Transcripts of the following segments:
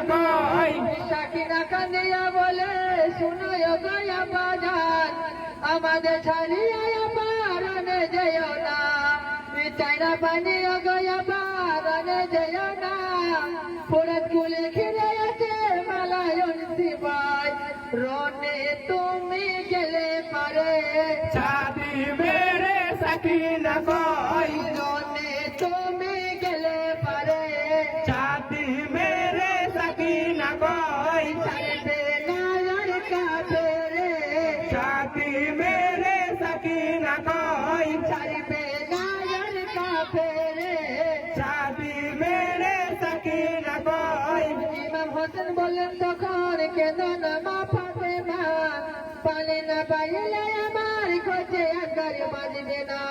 কই সাকিনা কান্দিয়া বলে শুনো গয়া বাজার আমাদের ছাড়িয়া পারানে যেও না চাইনা পানি গয়া পারানে যেও না ফোরাত কুলে ঘিরে আছে মালায়ন সিপাই রনে তুমি গেলে পারে ছাতি মেরে সাকিনা কই রনে তুমি গেলে পারে ছাতি মেরে সাকিনা কই ছাড়বে না আর কাফেরে ছাতি মেরে সাকিনা কই ছাড়বে না আর কাফেরে ছাতি মেরে সাকিনা কই ইমাম হোসেন বললেন তখন কেন না মা ফাতেমা পানি না পাইলে আমার খোঁজে আকার বাজবে না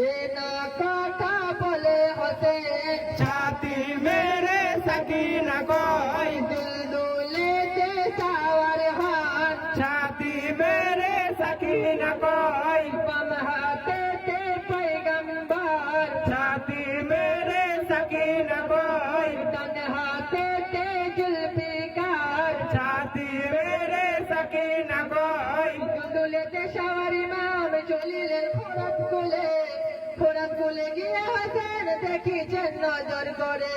এ না কথা বলে হোসেন ছাতি মেরে সাকিনা কই দুলদুলেতে সাওয়ার হাত ছাতি মেরে সাকিনা কই বাম হাতেতে পয়গম্বর ছাতি মেরে সাকিনা কই ডান হাতেতে জুলফিকার ছাতি মেরে সাকিনা কই দুলদুলেতে সাওয়ার ইমাম চলিলেন ফোরাত কুলে গিয়ে হোসেন দেখিছেন নজর করে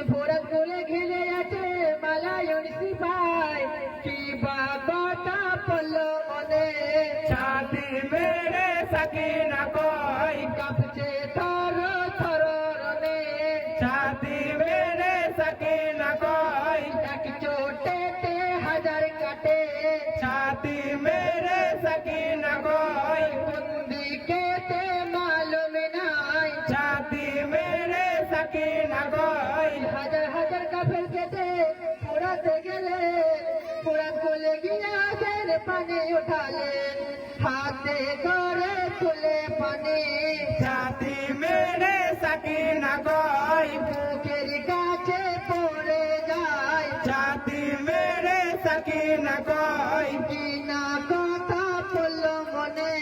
ফোরাত কুলে ঘিরে আছে মালায়ন সিপাই কি বা কথা পড়ল মনে ছাতি মেরে সাকিনা কই কাঁপছে থর থর রনে ছাতি মেরে সাকিনা কই এক চোটেতে হাজার কাটে ছাতি মেরে সাকিনা কই দিকেতে মালুম নাই ছাতি মেরে সাকিনা কই হাজার হাজার কাফের কেটে পোড়াতে গেলে পোড়াত কোলে গিয়ে আসেন পানি উঠালেন হাতে করে তুলে পানি ছাতি মেরে সাকিনা কই বুকের কাছে পড়ে যায় ছাতি মেরে সাকিনা কই কিনা কথা বলল মনে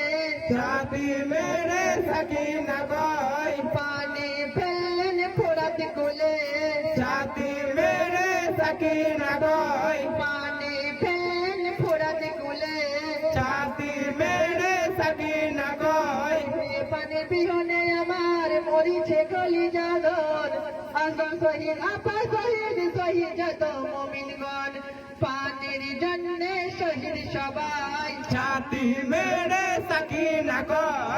ছাতি মেরে সাকিনা কই পানি ফেললেন পোড়াত কোলে ছাতি মেরে সাকিনা কই পানি ফেললেন পোড়াত কোলে ছাতি মেরে সাকিনা কই পানি বিহনে আমার মরিছে কলি জাদর আন্দোলন শহীদ আপা শহীদ শহীদ যত মুমিনগণ পানির জন্যে শহীদ সবাই ছাতি মেরে সাকিনা কই